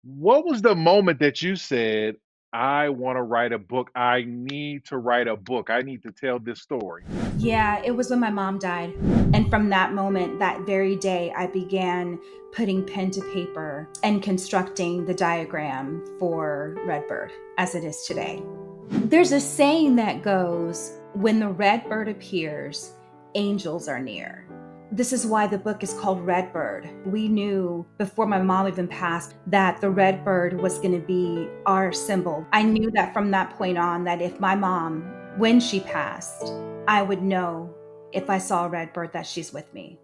What was the moment that you said, "I wanna write a book. I need to write a book. I need to tell this story"? Yeah, it was when my mom died. And from that moment, that very day, I began putting pen to paper and constructing the diagram for Redbird as it is today. There's a saying that goes, when the Redbird appears, angels are near. This is why the book is called Redbird. We knew before my mom even passed that the Redbird was going to be our symbol. I knew that from that point on, that if my mom, when she passed, I would know if I saw a Redbird that she's with me.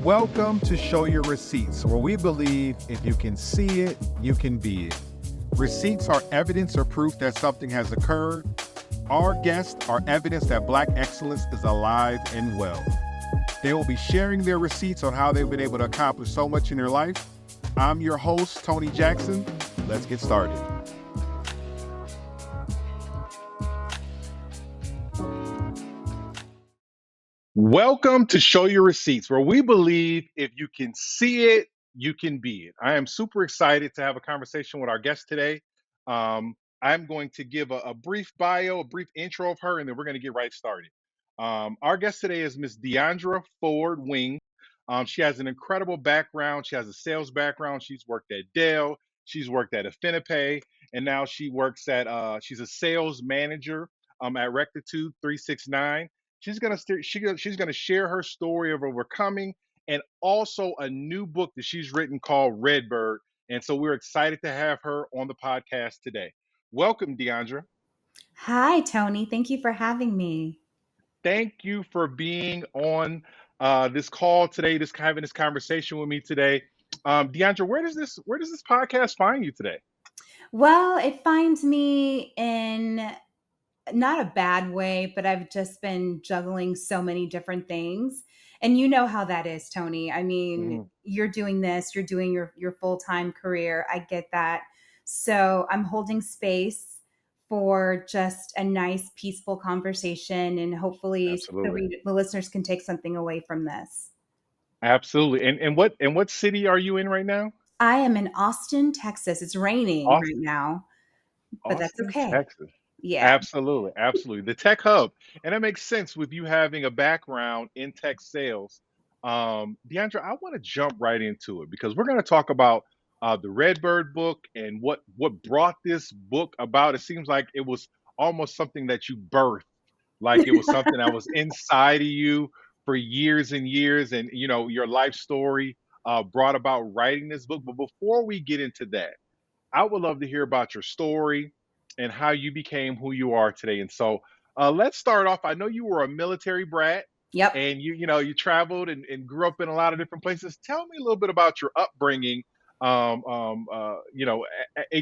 Welcome to Show Your Receipts, where we believe if you can see it, you can be it. Receipts are evidence or proof that something has occurred. Our guests are evidence that Black excellence is alive and well. They will be sharing their receipts on how they've been able to accomplish so much in their life. I'm your host, Tony Jackson. Let's get started. Welcome to Show Your Receipts, where we believe if you can see it, you can be it. I am super excited to have a conversation with our guest today. I'm going to give a brief bio, a brief intro of her, and then we're going to get right started. Our guest today is Miss Diandra Ford Wing. She has an incredible background. She has a sales background. She's worked at Dell. She's worked at Affinipay, and now she works at. She's a sales manager at Rectitude 369. She's gonna share her story of overcoming and also a new book that she's written called Redbird. And so we're excited to have her on the podcast today. Welcome, Deandra. Hi, Tony. Thank you for having me. Thank you for being on this call today, this having this conversation with me today. Deandra, where does this podcast find you today? Well, it finds me in not a bad way, but I've just been juggling so many different things. And you know how that is, Tony. I mean, Mhm. you're doing this, you're doing your full-time career. I get that. So, I'm holding space for just a nice peaceful conversation and hopefully Absolutely. the listeners can take something away from this. Absolutely. And what city are you in right now? I am in Austin, Texas. It's raining right Austin, now, but that's Austin, okay. Texas. Yeah. Absolutely, absolutely. The tech hub, and it makes sense with you having a background in tech sales. Deandra, I want to jump right into it because we're going to talk about the Redbird book and what brought this book about. It seems like it was almost something that you birthed, like it was something that was inside of you for years and years, and your life story brought about writing this book. But before we get into that, I would love to hear about your story and how you became who you are today. And so let's start off. I know you were a military brat Yep. and you traveled and grew up in a lot of different places. Tell me a little bit about your upbringing, in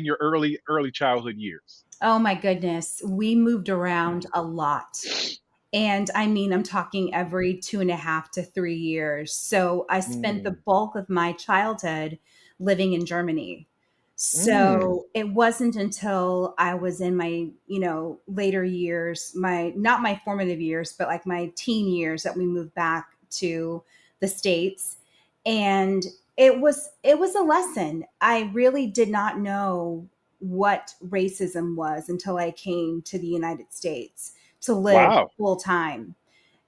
your early childhood years. Oh my goodness. We moved around a lot. And I mean, I'm talking every 2.5 to 3 years. So I spent the Mm, bulk of my childhood living in Germany. mm, So it wasn't until I was in my, later years, my not my formative years, but like my teen years that we moved back to the States. And it was a lesson. I really did not know what racism was until I came to the United States to live wow. full time.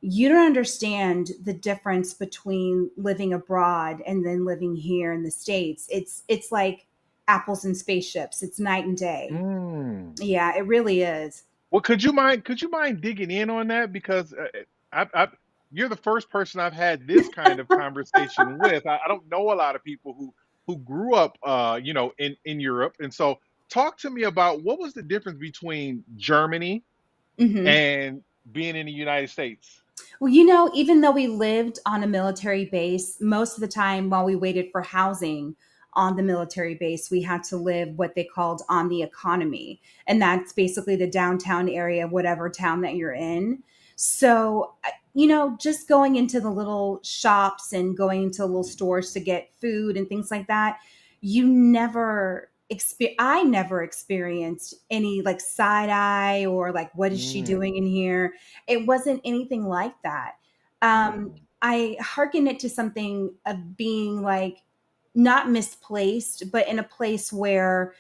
You don't understand the difference between living abroad and then living here in the States. It's like apples and spaceships. It's night and day. Mm. Yeah, it really is. Well, could you mind digging in on that because you're the first person I've had this kind of conversation with. I don't know a lot of people who grew up, in Europe, and so talk to me about what was the difference between Germany Mhm. and being in the United States. Well, even though we lived on a military base, most of the time while we waited for housing on the military base, we had to live what they called on the economy. And that's basically the downtown area, whatever town that you're in. So, just going into the little shops and going into little stores to get food and things like that, I never experienced any like side eye or like, what is she doing Mm, in here? It wasn't anything like that. mm, I hearken it to something of being like not misplaced, but in a place where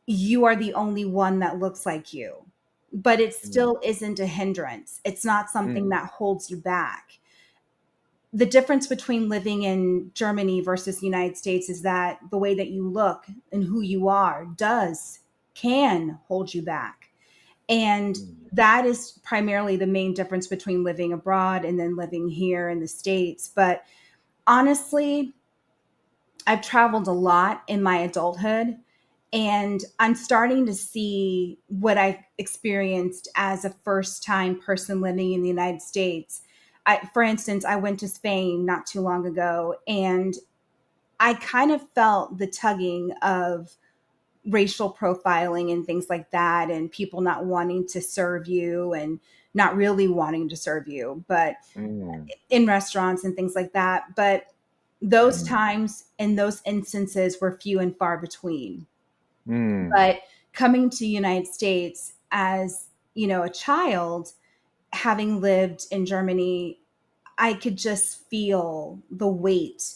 you are the only one that looks like you. But it Mm, still isn't a hindrance. It's not something mm, that holds you back. The difference between living in Germany versus the United States is that the way that you look and who you are can hold you back. And mm, that is primarily the main difference between living abroad and then living here in the States. But honestly, I've traveled a lot in my adulthood, and I'm starting to see what I've experienced as a first time person living in the United States. For instance, I went to Spain not too long ago, and I kind of felt the tugging of racial profiling and things like that, and people not wanting to serve you and not really wanting to serve you, but mm, in restaurants and things like that. But those times and those instances were few and far between. mm, But coming to the United States as, a child, having lived in Germany, I could just feel the weight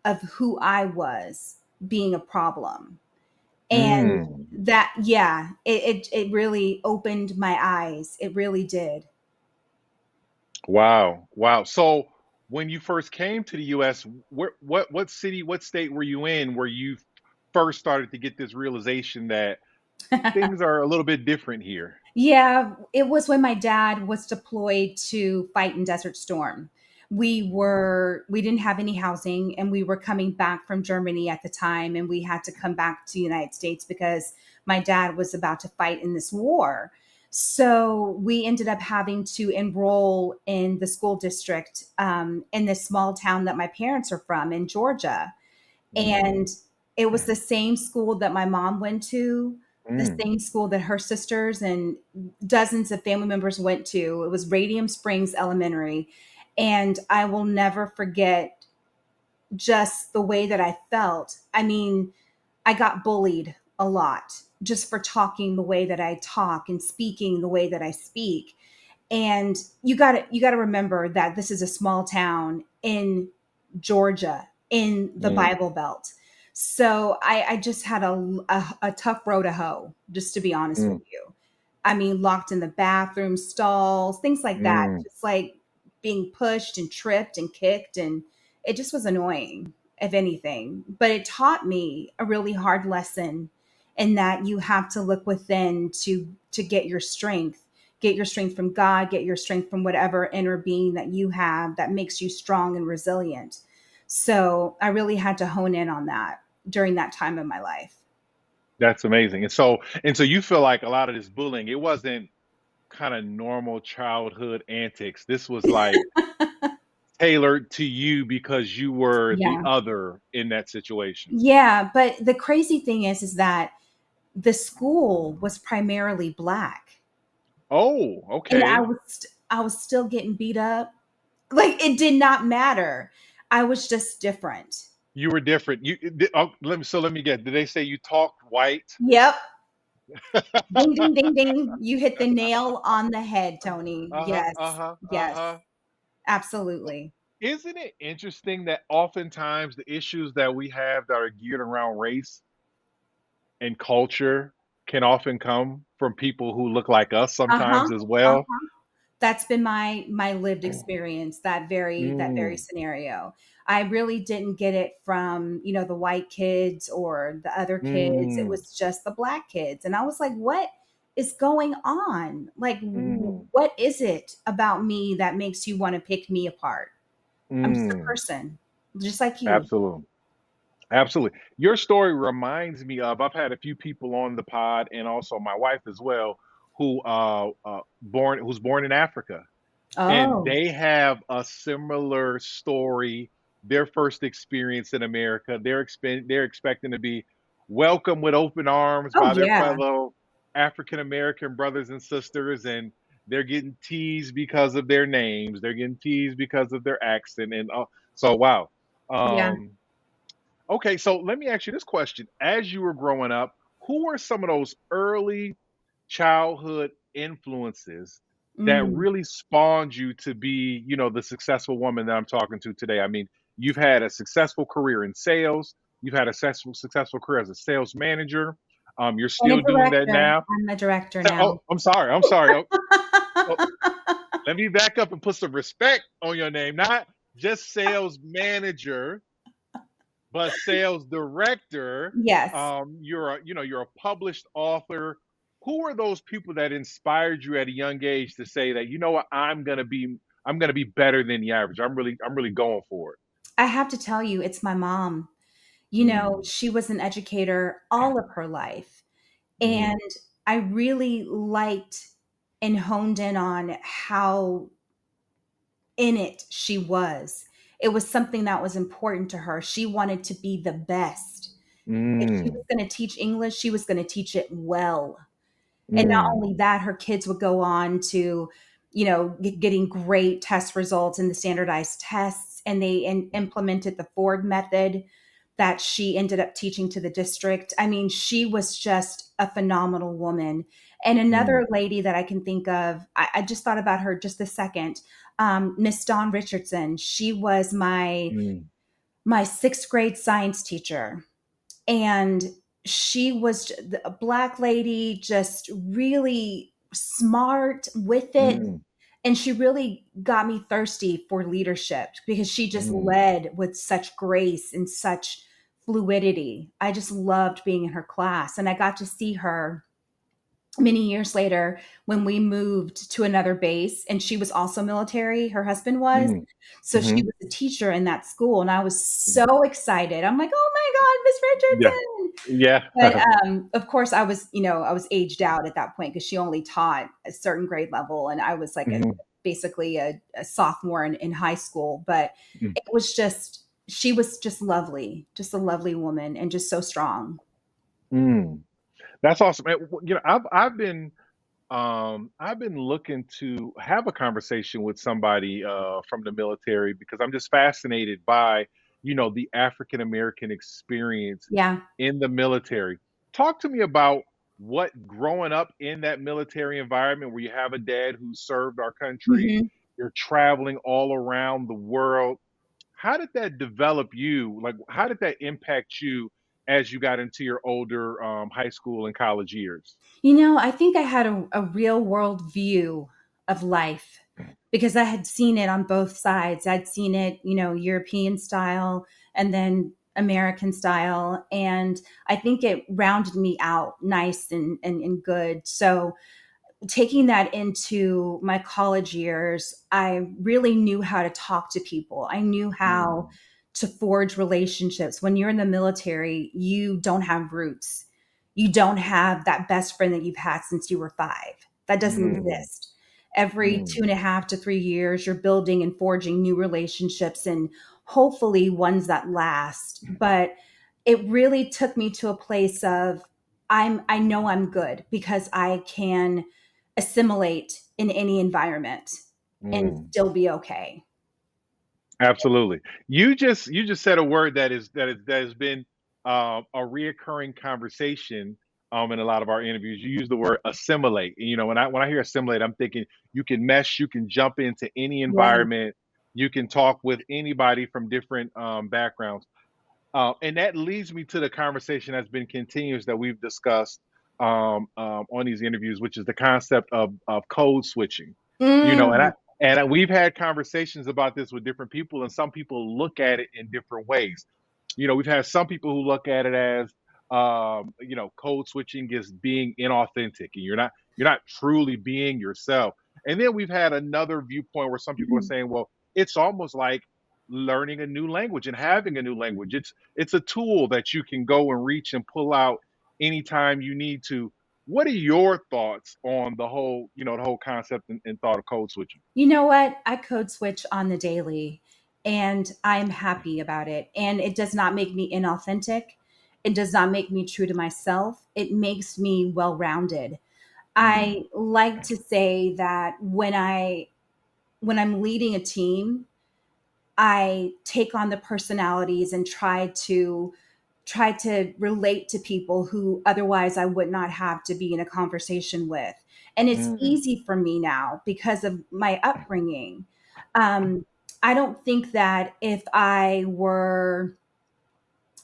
of who I was being a problem. And mm. that, yeah, it really opened my eyes. It really did. Wow, wow. So when you first came to the US, what city, what state were you in where you first started to get this realization that things are a little bit different here? Yeah, it was when my dad was deployed to fight in Desert Storm. We didn't have any housing, and we were coming back from Germany at the time, and we had to come back to the United States because my dad was about to fight in this war. So we ended up having to enroll in the school district in this small town that my parents are from in Georgia. Mm, And it was the same school that my mom went to, the mm, same school that her sisters and dozens of family members went to. It was Radium Springs Elementary. And I will never forget just the way that I felt. I mean, I got bullied a lot just for talking the way that I talk and speaking the way that I speak. And you got to remember that this is a small town in Georgia in the mm, Bible Belt. So I just had a tough row to hoe, just to be honest with mm, you. I mean, locked in the bathroom stalls, things like that, mm. just like being pushed and tripped and kicked. And it just was annoying, if anything. But it taught me a really hard lesson in that you have to look within to get your strength from God, get your strength from whatever inner being that you have that makes you strong and resilient. So I really had to hone in on that during that time of my life. That's amazing. And so you feel like a lot of this bullying, it wasn't kind of normal childhood antics. This was like tailored to you because you were the Yeah. other in that situation. Yeah. But the crazy thing is that the school was primarily black. Oh, And okay. I was still getting beat up. Like it did not matter. I was just different. You were different. Let me get. Did they say you talked white? Yep. Ding, ding, ding, ding. You hit the nail on the head, Tony. Uh-huh, Yes. uh-huh, Yes. uh-huh. Absolutely. Isn't it interesting that oftentimes the issues that we have that are geared around race and culture can often come from people who look like us Uh-huh. sometimes as well? Uh-huh. That's been my lived experience, that very Mm, scenario. I really didn't get it from, the white kids or the other kids. It mm, was just the black kids. And I was like, what is going on? Like, mm, what is it about me that makes you want to pick me apart? I'm just a mm. person, just like you. Absolutely. Absolutely. Your story reminds me of I've had a few people on the pod and also my wife as well who's born in Africa, and Oh, they have a similar story. Their first experience in America, they're expecting to be welcomed with open arms oh by their yeah, fellow African American brothers and sisters, and they're getting teased because of their names. They're getting teased because of their accent, and so wow. yeah. Um, Okay, so let me ask you this question. As you were growing up, who were some of those early childhood influences that Mm. really spawned you to be, the successful woman that I'm talking to today? I mean, You've had a successful career in sales. You've had a successful career as a sales manager. You're And a still doing that director. now. I'm a director So, now. oh, I'm sorry. I'm sorry. Oh, let me back up and put some respect on your name. Not just sales manager, but sales director. Yes. You're a published author. Who are those people that inspired you at a young age to say that, you know what, I'm gonna be better than the average. I'm really going for it. I have to tell you, it's my mom. Mm, She was an educator all of her life. mm, And I really liked and honed in on how in it she was. It was something that was important to her. She wanted to be the best. If she was mm, going to teach English, she was going to teach it well. And not mm, only that, her kids would go on to, getting great test results in the standardized tests, and they implemented the Ford method that she ended up teaching to the district. I mean, she was just a phenomenal woman. And mm, another lady that I can think of, I just thought about her just a second, Miss Dawn Richardson. She was mm, my sixth grade science teacher, and she was a black lady, just really smart with it. mm, And she really got me thirsty for leadership because she just mm, led with such grace and such fluidity. I just loved being in her class. And I got to see her many years later when we moved to another base, and she was also military, her husband was. mm, So she mhm, was a teacher in that school, and I was so excited. I'm like, oh my god, yeah, Miss Richardson. yeah. But of course I was aged out at that point because she only taught a certain grade level, and I was like Mhm, basically a sophomore in high school. But mm, it was just, she was just lovely, just a lovely woman, and just so strong. mm. That's awesome. And, I've been looking to have a conversation with somebody from the military because I'm just fascinated by, the African American experience Yeah. in the military. Talk to me about what growing up in that military environment where you have a dad who served our country, Mhm. you're traveling all around the world. How did that develop you? Like, how did that impact you as you got into your older high school and college years? I think I had a real world view of life because I had seen it on both sides. I'd seen it, European style and then American style. And I think it rounded me out nice and good. So taking that into my college years, I really knew how to talk to people. I knew how Mm, to forge relationships. When you're in the military, you don't have roots. You don't have that best friend that you've had since you were 5. That doesn't mm, exist. Every mm, 2.5 to 3 years, you're building and forging new relationships, and hopefully ones that last. But it really took me to a place of, I know I'm good because I can assimilate in any environment and mm. still be okay. Absolutely. You just said a word that has been a reoccurring conversation in a lot of our interviews. You use the word assimilate. And, when I hear assimilate, I'm thinking you can mesh, you can jump into any Yeah. environment, you can talk with anybody from different backgrounds. And that leads me to the conversation that's been continuous that we've discussed on these interviews, which is the concept of code switching. You know, and Mm. I and we've had conversations about this with different people, and some people look at it in different ways. We've had some people who look at it as, code switching is being inauthentic, and you're not truly being yourself. And then we've had another viewpoint where some people are saying, well, it's almost like learning a new language and having a new language. It's a tool that you can go and reach and pull out anytime you need to. What are your thoughts on the whole concept and thought of code switching? You know what? I code switch on the daily, and I'm happy about it. And it does not make me inauthentic. It does not make me true to myself. It makes me well rounded. Mm, I like to say that when I'm leading a team, I take on the personalities and try to relate to people who otherwise I would not have to be in a conversation with. And it's mm, easy for me now because of my upbringing. Um, I don't think that if I were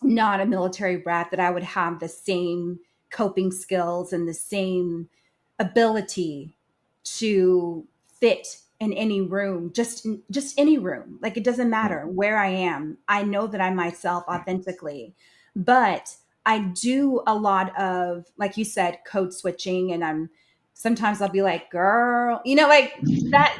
not a military brat that I would have the same coping skills and the same ability to fit in any room, just any room. Like it doesn't Mm. matter where I am. I know that I'm myself authentically. But I do a lot of, like you said, code switching, and I'm sometimes I'll be like, girl, like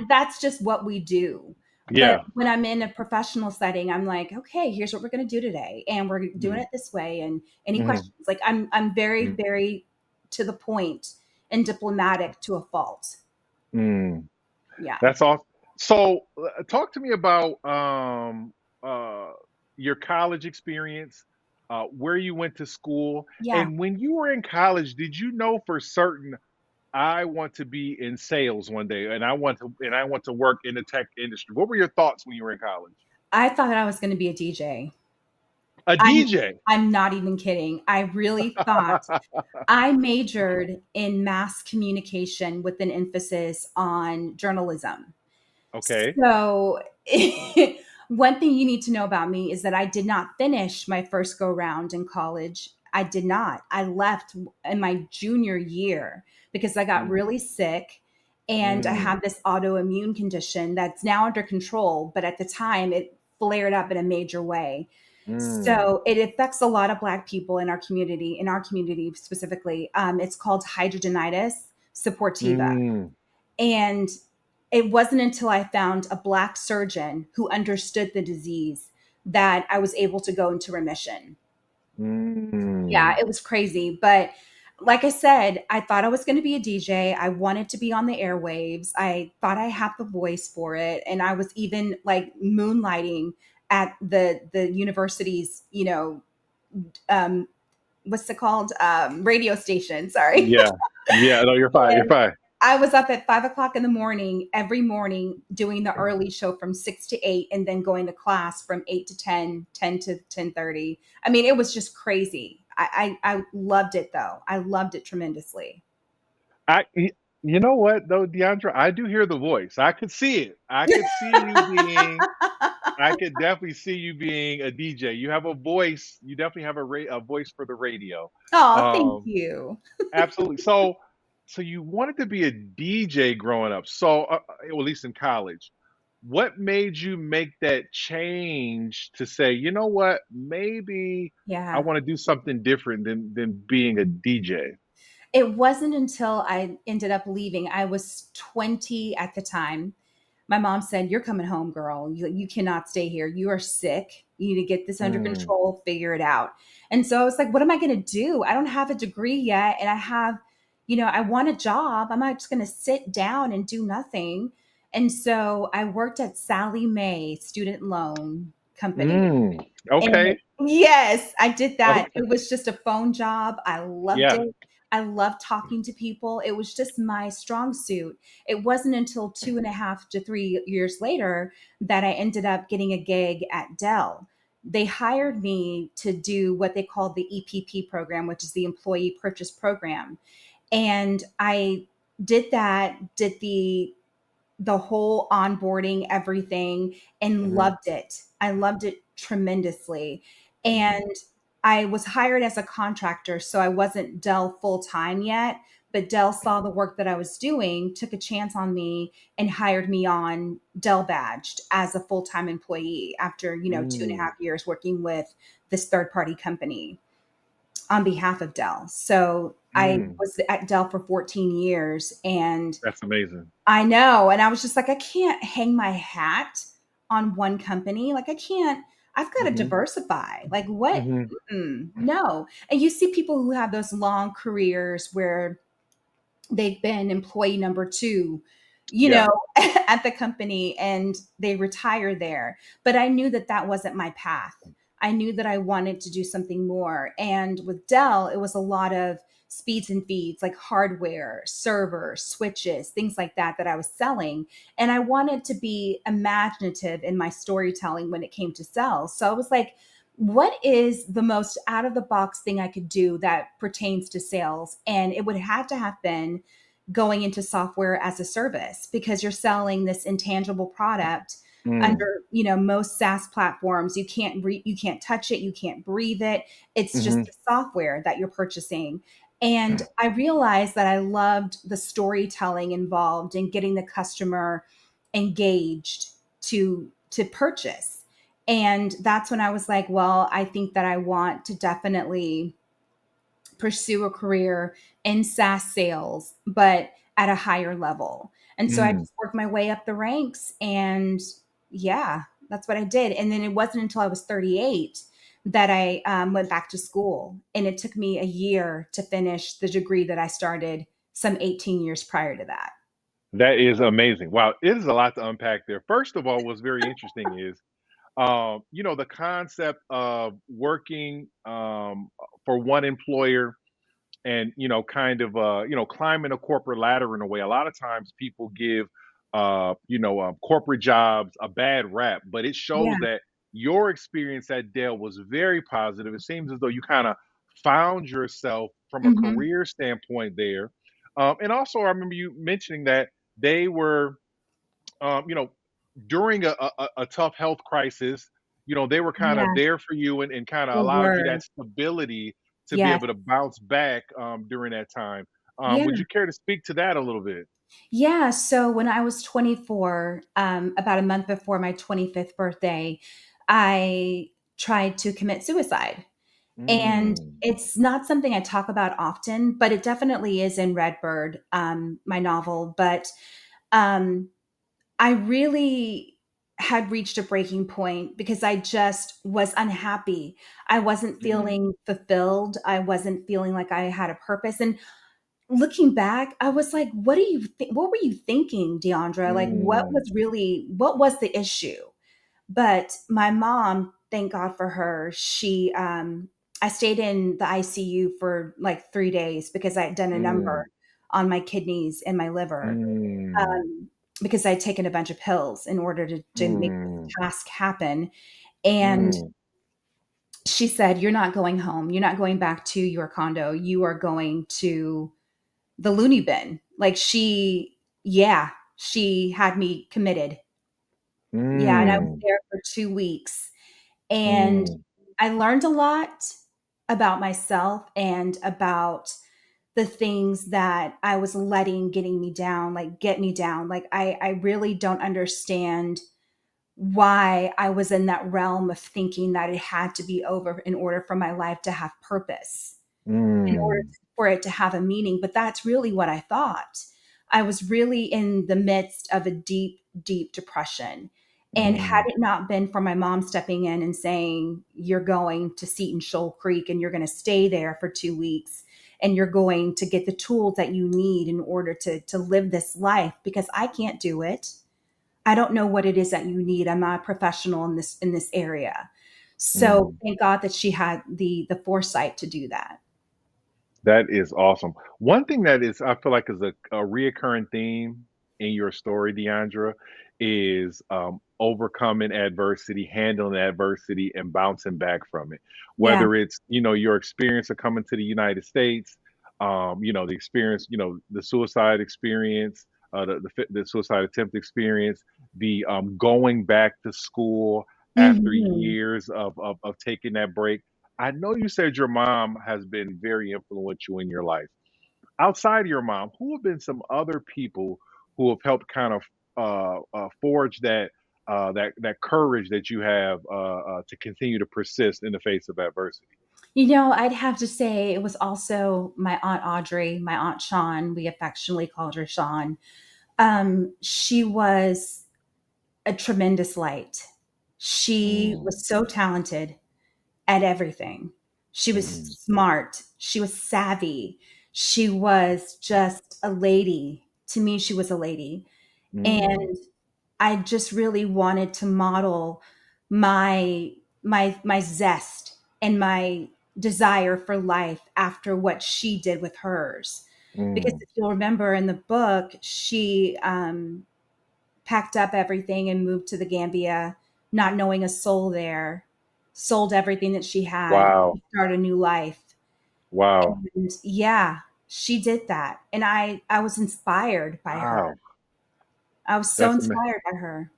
that's just what we do. But Yeah. when I'm in a professional setting, I'm like, okay, here's what we're going to do today, and we're doing Mm. it this way. And any Mhm. questions? Like I'm very, Mm. very to the point and diplomatic to a fault. Mm. Yeah, That's awesome. So, talk to me about uh, your college experience, where you went to school, yeah. and when you were in college, did you know for certain I want to be in sales one day, and I want to work in the tech industry? What were your thoughts when you were in college? I thought I was going to be a DJ. A I'm DJ. I'm not even kidding. I really thought I majored in mass communication with an emphasis on journalism. Okay. So, one thing you need to know about me is that I did not finish my first go round in college. I did not. I left in my junior year because I got Mm. really sick and I Mm. have this autoimmune condition that's now under control, but at the time it flared up in a major way. Mm. So it affects a lot of Black people in our community specifically. It's called hidradenitis suppurativa. Mm. And it wasn't until I found a Black surgeon who understood the disease that I was able to go into remission. Yeah, Mm. it was crazy. But like I said, I thought I was going to be a DJ. I wanted to be on the airwaves. I thought I had the voice for it. And I was even like moonlighting at the university's, um, what's it called? Radio station. Sorry. Yeah. Yeah. No, you're fine. You're fine. I was up at 5 o'clock in the morning every morning doing the early show from 6 to 8, and then going to class from 8 to 10, 10 to 10:30. I mean, it was just crazy. I loved it though. I loved it tremendously. I y You know what though, Deandra? I do hear the voice. I could see it. I could definitely see you being a DJ. You have a voice. You definitely have a voice for the radio. Oh, thank Um, you. Absolutely. So you wanted to be a DJ growing up. So, well, at least in college. What made you make that change to say, you know what, maybe I Yeah. want to do something different than being a DJ? It wasn't until I ended up leaving. I was 20 at the time. My mom said, "You're coming home, girl. You cannot stay here. You are sick. You need to get this under Mm. control, figure it out." And so I was like, what am I going to do? I don't have a degree yet. And I have, I want a job. I'm not just going to sit down and do nothing. And so I worked at Sally Mae Student Loan Company. Mm. And Okay. yes, I did that. Okay. It was just a phone job. I loved Yeah. it. I loved talking to people. It was just my strong suit. It wasn't until 2.5 to 3 years later that I ended up getting a gig at Dell. They hired me to do what they called the EPP program, which is the Employee Purchase Program. And I did that, did the whole onboarding, everything, and Mhm. loved it. I loved it tremendously. Mhm. And I was hired as a contractor, so I wasn't Dell full time yet. But Dell saw the work that I was doing, took a chance on me, and hired me on Dell badged as a full time employee after, 2.5 years working with this third party company on behalf of Dell. So I Mm. was at Dell for 14 years, and That's amazing. I know. And I was just like, I can't hang my hat on one company. Like, I can't, I've got to Mhm. diversify. Like, what? Mhm. No. And you see people who have those long careers where they've been employee number two, Yeah. at the company, and they retire there. But I knew that that wasn't my path. I knew that I wanted to do something more. And with Dell, it was a lot of speeds and feeds, like hardware, servers, switches, things like that, that I was selling. And I wanted to be imaginative in my storytelling when it came to sales. So I was like, what is the most out of the box thing I could do that pertains to sales? And it would have to have been going into software as a service, because you're selling this intangible product Mm, under, most SaaS platforms. You can't touch it, you can't breathe it. It's just hmm. the software that you're purchasing. And I realized that I loved the storytelling involved in getting the customer engaged to purchase. And that's when I was like, well, I think that I want to definitely pursue a career in SaaS sales, but at a higher level. And so I Mm. just worked my way up the ranks, and yeah, that's what I did. And then it wasn't until I was 38 that I went back to school. And it took me a year to finish the degree that I started some 18 years prior to that. That is amazing. Wow, it is a lot to unpack there. First of all, what's very interesting is, the concept of working for one employer and kind of climbing a corporate ladder in a way. A lot of times people give corporate jobs a bad rap, but it Yeah. shows that your experience at Dell was very positive. It seems as though you kind of found yourself from a Hmm. career standpoint there. And also I remember you mentioning that they were um, you know during a tough health crisis, they were kind of Yeah. there for you and kind of They allowed you that were. stability to be Yes. able to bounce back during that time. Yeah. Would you care to speak to that a little bit? Yeah. So when I was 24, about a month before my 25th birthday, I tried to commit suicide. And Mm, it's not something I talk about often, but it definitely is in Redbird, my novel. But um, I really had reached a breaking point because I just was unhappy. I wasn't mm, feeling fulfilled. I wasn't feeling like I had a purpose. And looking back, I was like, what were you thinking, Deandra? Like, mm, what was the issue? But my mom, thank God for her, I stayed in the ICU for like 3 days because I had done a mm, number on my kidneys and my liver, mm, um, because I'd taken a bunch of pills in order to make this mm, task happen. And mm, she said, "You're not going home. You're not going back to your condo. You are going to the loony bin." Like yeah, she had me committed. Yeah, and I was mm, there for 2 weeks, and mm, I learned a lot about myself and about the things that I was letting get me down. Like, I really don't understand why I was in that realm of thinking that it had to be over in order for my life to have purpose, in order mm, for it to have a meaning. But that's really what I thought. I was really in the midst of a deep, deep depression. And had mm, it not been for my mom stepping in and saying, "You're going to Seton Shoal Creek and you're going to stay there for 2 weeks and you're going to get the tools that you need in order to live this life, because I can't do it. I don't know what it is that you need. I'm not a professional in this area." So mm. thank God that she had the foresight to do that. That is awesome. One thing that is, I feel like, is a reoccurring theme in your story, Deandra, is overcoming adversity, handling adversity, and bouncing back from it. Yeah. Whether it's your experience of coming to the United States, the experience, the suicide experience, the suicide attempt experience, the going back to school after Mhm. years of taking that break. I know you said your mom has been very influential in your life. Outside of your mom, who have been some other people who have helped kind of forge that courage that you have to continue to persist in the face of adversity? I'd have to say it was also my Aunt Audrey, my Aunt Sean. We affectionately called her Sean. She was a tremendous light. She Mm, was so talented at everything. She was mm, smart. She was savvy. She was just a lady. To me, she was a lady. mm, And I just really wanted to model my my zest and my desire for life after what she did with hers. Because mm, if you'll remember in the book, she packed up everything and moved to the Gambia, not knowing a soul there, sold everything that she had wow, to start a new life. wow, And yeah, she did that. And I was inspired by her. wow. I was so That's amazing. inspired by her.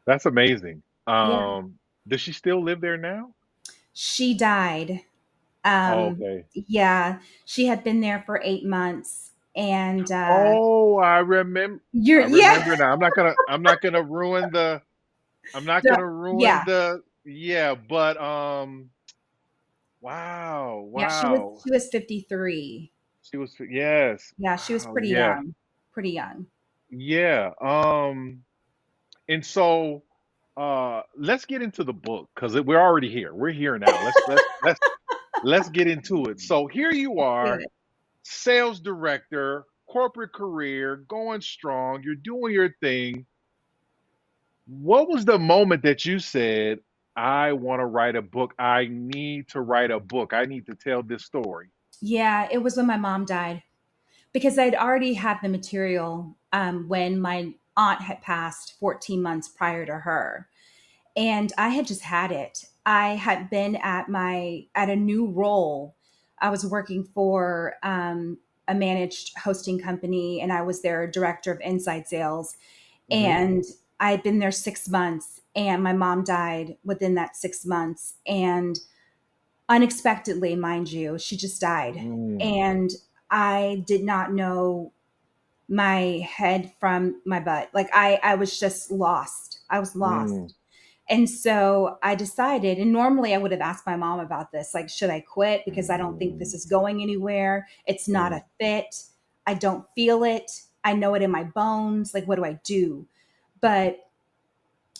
That's amazing. Yeah. Does she still live there now? She died. Oh, Um, okay. yeah, she had been there for 8 months, and Oh, I yeah, remember now. I'm not gonna ruin the I'm not the, gonna ruin yeah, the yeah, but wow, yeah. She was wow. she was 53. She was yes. Yeah, she was Wow, pretty yeah. young, pretty young. Yeah. And so let's get into the book because we're already here. We're here now. Let's get into it. So here you Let's do are, it. sales director, corporate career, going strong, you're doing your thing. What was the moment that you said, I want to write a book? I need to write a book. I need to tell this story. Yeah, it was when my mom died because I'd already had the material when my aunt had passed 14 months prior to her. And I had just had it. I had been at a new role. I was working for a managed hosting company, and I was their director of inside sales. Hmm. And I had been there 6 months, and my mom died within that 6 months, and unexpectedly, mind you, she just died. Mm, And I did not know my head from my butt. Like I was just lost. I was mm, lost. And so I decided, and normally I would have asked my mom about this, like, should I quit? Because I don't think mm, this is going anywhere. It's not mm. a fit. I don't feel it. I know it in my bones. Like, what do I do? But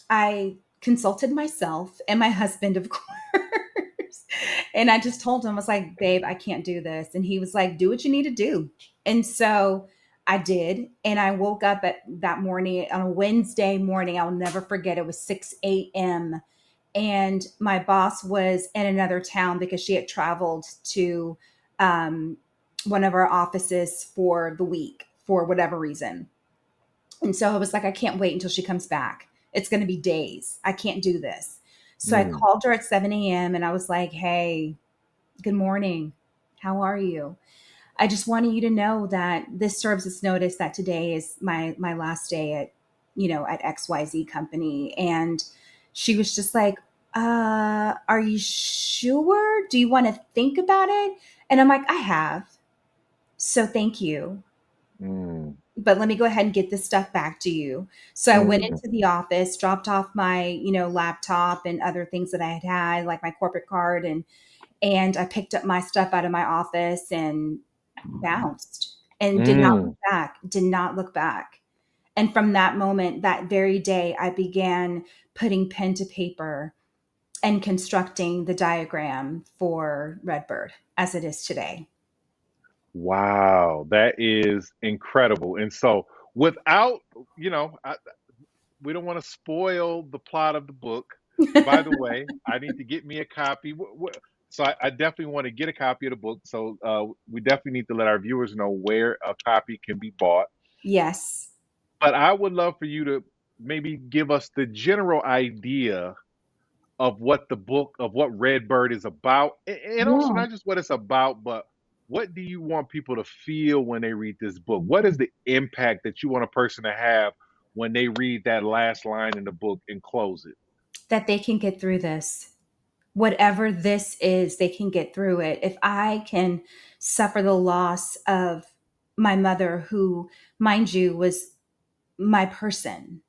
I consulted myself and my husband, of course. And I just told him, I was like, babe, I can't do this. And he was like, do what you need to do. And so I did. And I woke up at that morning on a Wednesday morning. I'll never forget. It was 6 a.m. And my boss was in another town because she had traveled to um, one of our offices for the week for whatever reason. And so I was like, I can't wait until she comes back. It's going to be days. I can't do this. So I Mm. called her at 7 a.m. and I was like, hey, good morning. How are you? I just wanted you to know that this serves as notice that today is my last day at, at XYZ company. And she was just like, are you sure? Do you want to think about it? And I'm like, I have. So thank you, Mm, but let me go ahead and get this stuff back to you. So I went mm, into the office, dropped off my, laptop and other things that I had, like my corporate card, and I picked up my stuff out of my office and bounced and did not look mm. back, did not look back. And from that moment, that very day, I began putting pen to paper and constructing the diagram for Redbird as it is today. Wow, that is incredible. And so, without, you know, I, we don't want to spoil the plot of the book. By the way, I need to get me a copy. So I definitely want to get a copy of the book. So we definitely need to let our viewers know where a copy can be bought. Yes. But I would love for you to maybe give us the general idea of what the book of what Redbird is about, and also Yeah. not just what it's about, but what do you want people to feel when they read this book? What is the impact that you want a person to have when they read that last line in the book and close it? That they can get through this. Whatever this is, they can get through it. If I can suffer the loss of my mother, who, mind you, was my person,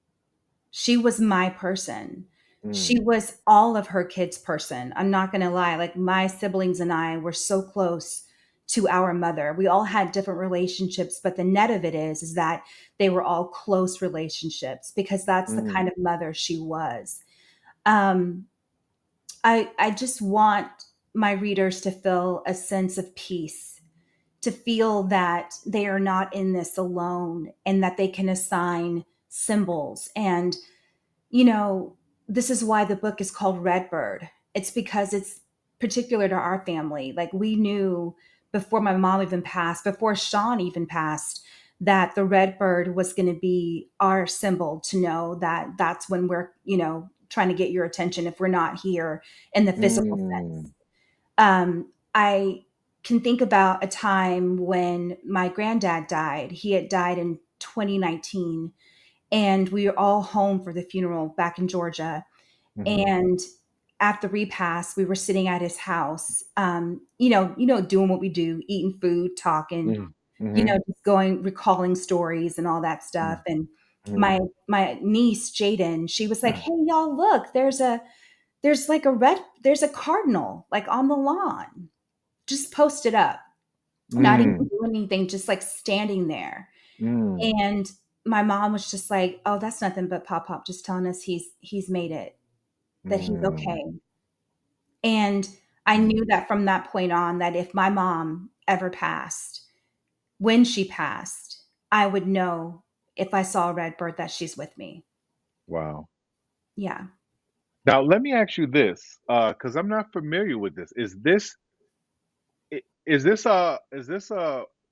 she was my person. She Mm, was all of her kids' person. I'm not going to lie. Like my siblings and I were so close to our mother. We all had different relationships, but the net of it is that they were all close relationships because that's the kind mm, of mother she was. Um, I just want my readers to feel a sense of peace, to feel that they are not in this alone and that they can assign symbols. And, you know, this is why the book is called Redbird. It's because it's particular to our family. Like we knew before my mom even passed, before Sean even passed, that the Redbird was going to be our symbol to know that that's when we're, trying to get your attention if we're not here in the physical sense. mm, I can think about a time when my granddad died. He had died in 2019, and we were all home for the funeral back in Georgia. Mhm. And at the repast, we were sitting at his house, doing what we do, eating food, talking, Mhm. Mhm. just going, recalling stories and all that stuff. Mhm. And Mhm. my niece Jaden, she was like, "Hey, y'all, look, there's a cardinal like on the lawn, just posted up, not even Mm. doing anything, just like standing there." Mm. And my mom was just like, "Oh, that's nothing but Pop Pop just telling us he's made it, that he's Mm. okay." And I knew Mm. that from that point on, that if my mom ever passed, when she passed, I would know if I saw a Redbird that she's with me. Wow. Yeah. Now let me ask you this, because I'm not familiar with this. Is this a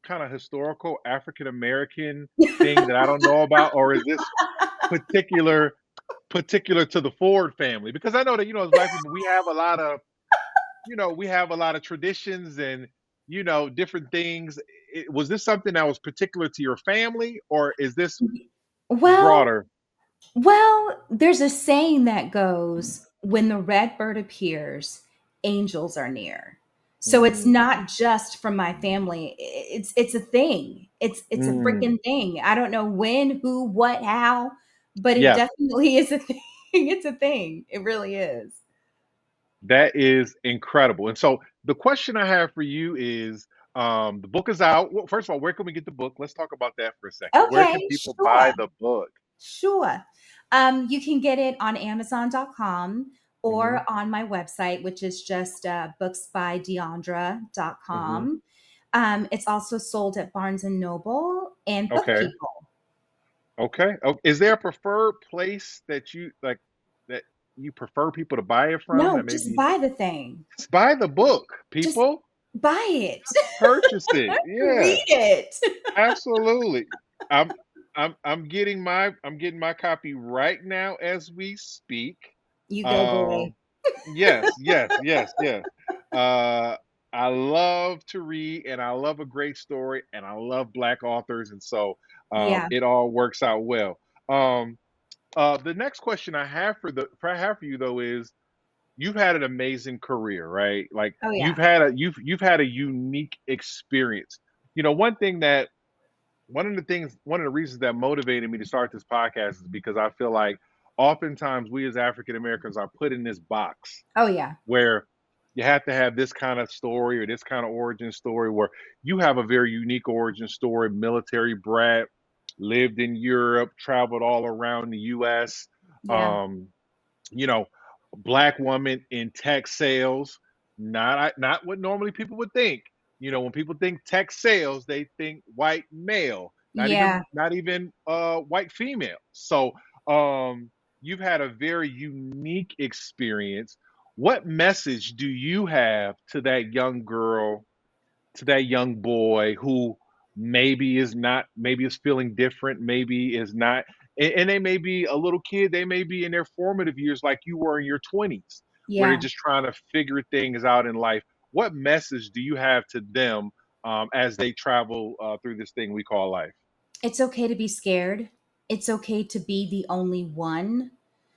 kind of historical African American thing that I don't know about, or is this particular particular to the Ford family? Because I know that as Black people, we have a lot of traditions and different things. Was this something that was particular to your family, or is this Well, broader? there's a saying that goes, when the red bird appears, angels are near. So it's Mm. not just from my family. It's a thing. It's a Mm. freaking thing. I don't know when, who, what, how, but it Yeah, definitely is a thing. It's a thing. It really is. that is incredible. And so the question I have for you is, the book is out. Well, first of all, where can we get the book? Let's talk about that for a second. Where Okay, can people buy sure. the book? Sure. You can get it on Amazon.com Hmm. or on my website, which is just Hmm. booksbydiandra.com. It's also sold at Barnes and Noble and Book Okay. People. Okay. Is there a preferred place that you like that you prefer people to buy it from? No, That just maybe buy the thing. just buy the book, Just people. buy it. Purchase it. Yeah, Read it. absolutely. I'm I'm getting my copy right now as we speak. You go, boy. Um yes, yes, yes, yes. Uh I love to read and I love a great story and I love black authors, and so Yeah. it all works out well. Um the next question I have for you though is, you've had an amazing career, right? Like Oh, you've yeah. had a you've had a unique experience. One of the reasons that motivated me to start this podcast is because I feel like oftentimes we as African Americans are put in this box Oh, yeah. where you have to have this kind of story or this kind of origin story, where you have a very unique origin story, military brat, lived in Europe, traveled all around the US. Yeah. Um, you know, black woman in tech sales, not what normally people would think. When people think tech sales, they think white male, not even Yeah. not even white female. So um you've had a very unique experience. What message do you have to that young girl, to that young boy who maybe is feeling different, maybe is not, and they may be a little kid, they may be in their formative years like you were in your 20s, where they're Yeah. just trying to figure things out in life. What message do you have to them, as they travel through this thing we call life? It's okay to be scared. It's okay to be the only one,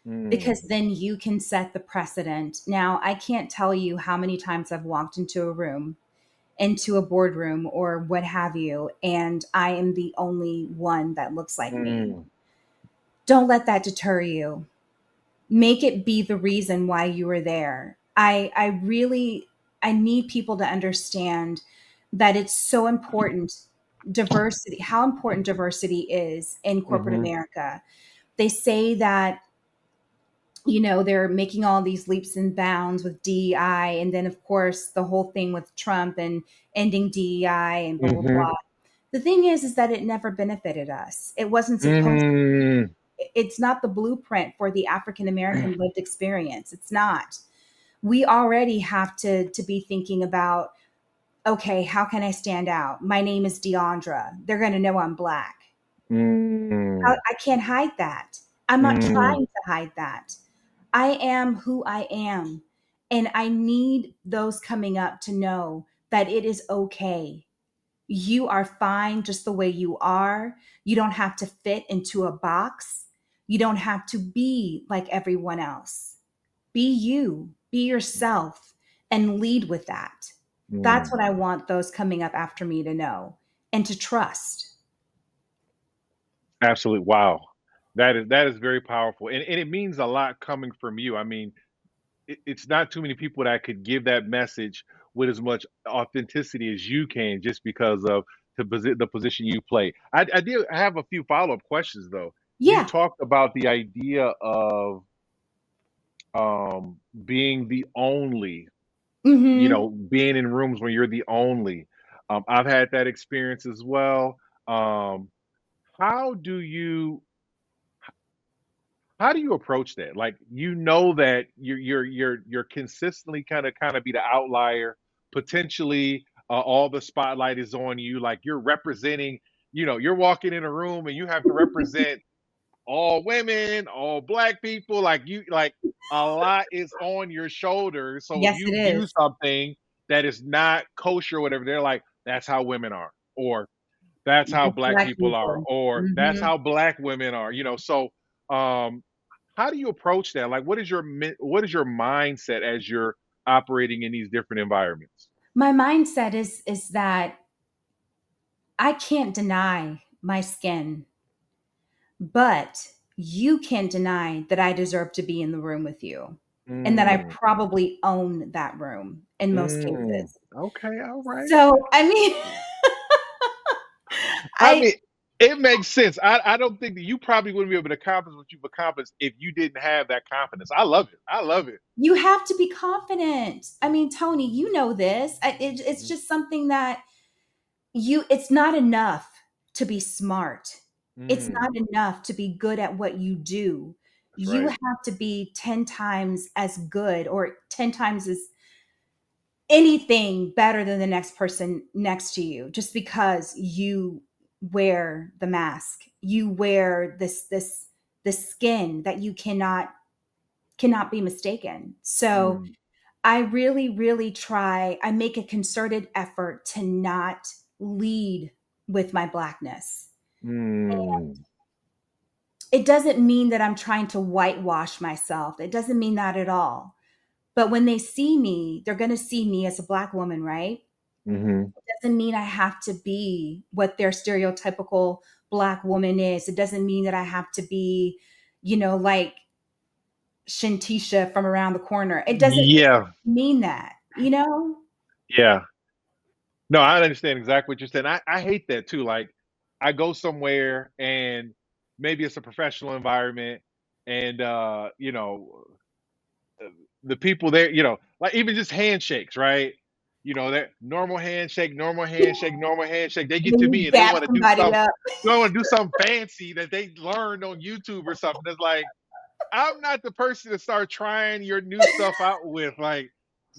Mm. because then you can set the precedent. Now, I can't tell you how many times I've walked into a boardroom or what have you, and I am the only one that looks like me. Mm. Don't let that deter you. Make it be the reason why you were there. I need people to understand that it's so important, diversity, how important diversity is in corporate Hmm. America. They say that they're making all these leaps and bounds with DEI. And then, of course, the whole thing with Trump and ending DEI and blah, blah, Hmm. blah. The thing is that it never benefited us. It wasn't supposed Mm. It's not the blueprint for the African American lived experience. It's not. We already have to be thinking about, okay, how can I stand out? My name is Diandra. They're going to know I'm black. Mm. I can't hide that. I'm not Mm. trying to hide that. I am who I am. And I need those coming up to know that it is okay. You are fine just the way you are. You don't have to fit into a box. You don't have to be like everyone else. Be you, be yourself, and lead with that. That's Mm, what I want those coming up after me to know and to trust. absolutely. Wow. That is very powerful. And it means a lot coming from you. I mean, it's not too many people that could give that message with as much authenticity as you can, just because of the position you play. I have a few follow-up questions though. You Yeah. talked about the idea of being the only, Hmm. being in rooms where you're the only. I've had that experience as well. Um, how do you how do you approach that? Like, that you're consistently kind of be the outlier. Potentially, all the spotlight is on you. Like, you're representing. You're walking in a room and you have to represent all women, all black people. Like a lot is on your shoulders. So if Yes, it you do is. something that is not kosher or whatever, they're like, "That's how women are," or "That's how Just black black people are," people. or "That's Hmm. how black women are." So um how do you approach that? Like, what is your mindset as you're operating in these different environments? My mindset is that I can't deny my skin, but you can't deny that I deserve to be in the room with you and that I Mm, probably own that room in most mm, cases. okay, all right. So, I mean, I I mean, it makes sense. I don't think that you probably wouldn't be able to accomplish what you've accomplished if you didn't have that confidence. I love it. I love it. you have to be confident. I mean, Tony, you know this. It's Mhm. just something that it's not enough to be smart. It's Mm, not enough to be good at what you do. that's You right. have to be 10 times as good or 10 times as anything better than the next person next to you just because you wear the mask. You wear this skin that you cannot be mistaken. So Mm, I really, really try, I make a concerted effort to not lead with my blackness. mm, It doesn't mean that I'm trying to whitewash myself. It doesn't mean that at all. But when they see me, they're going to see me as a black woman, right? mhm. It doesn't mean I have to be what their stereotypical black woman is. It doesn't mean that I have to be, like Shantisha from around the corner. It doesn't Yeah, mean that, you know? yeah. No, I understand exactly what you're saying. I hate that too. Like, I go somewhere and maybe it's a professional environment, and the people there, like, even just handshakes, right? That normal handshake, normal handshake, normal handshake. They And get then to you me and they dap want to do somebody some, up. they want to do something fancy that they learned on YouTube or something. It's like, I'm not the person to start trying your new stuff out with. Like,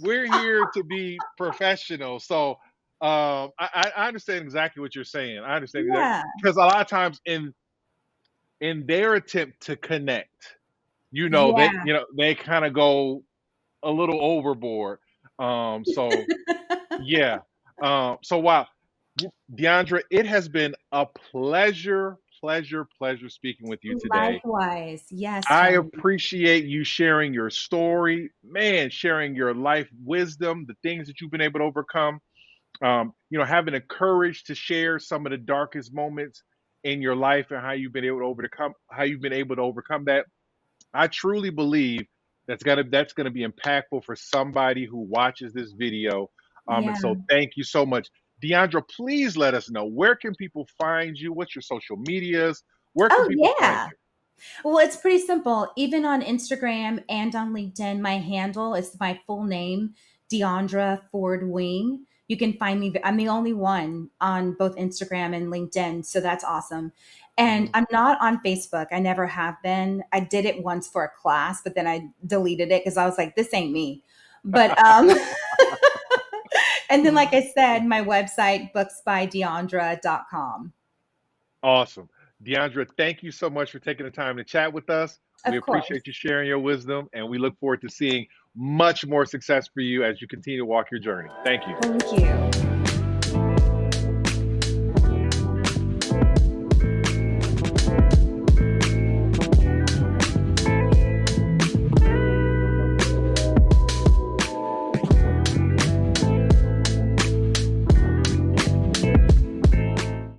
we're here to be professional. So I understand exactly what you're saying. I understand exactly, Yeah. because a lot of times in their attempt to connect, Yeah. they kind of go a little overboard. So yeah. So wow, Deandra, it has been a pleasure, pleasure, pleasure speaking with you today. Likewise. Yes, I Tony. appreciate you sharing your story, man, sharing your life wisdom, the things that you've been able to overcome. Having the courage to share some of the darkest moments in your life and how you've been able to overcome that. I truly believe that's gonna be impactful for somebody who watches this video. And Yeah. so thank you so much. Deandra, please let us know, where can people find you? What's your social medias? Where can Oh, people find yeah. you? Well, it's pretty simple. Even on Instagram and on LinkedIn, my handle is my full name, Diandra Ford Wing. You can find me. I'm the only one on both Instagram and LinkedIn. So that's awesome. And Mhm. I'm not on Facebook. I never have been. I did it once for a class, but then I deleted it because I was like, this ain't me. But and then like I said, my website, booksbydeandra.com. Awesome. Deandra, thank you so much for taking the time to chat with us. We Of course. appreciate you sharing your wisdom, and we look forward to seeing much more success for you as you continue to walk your journey. Thank you. Thank you.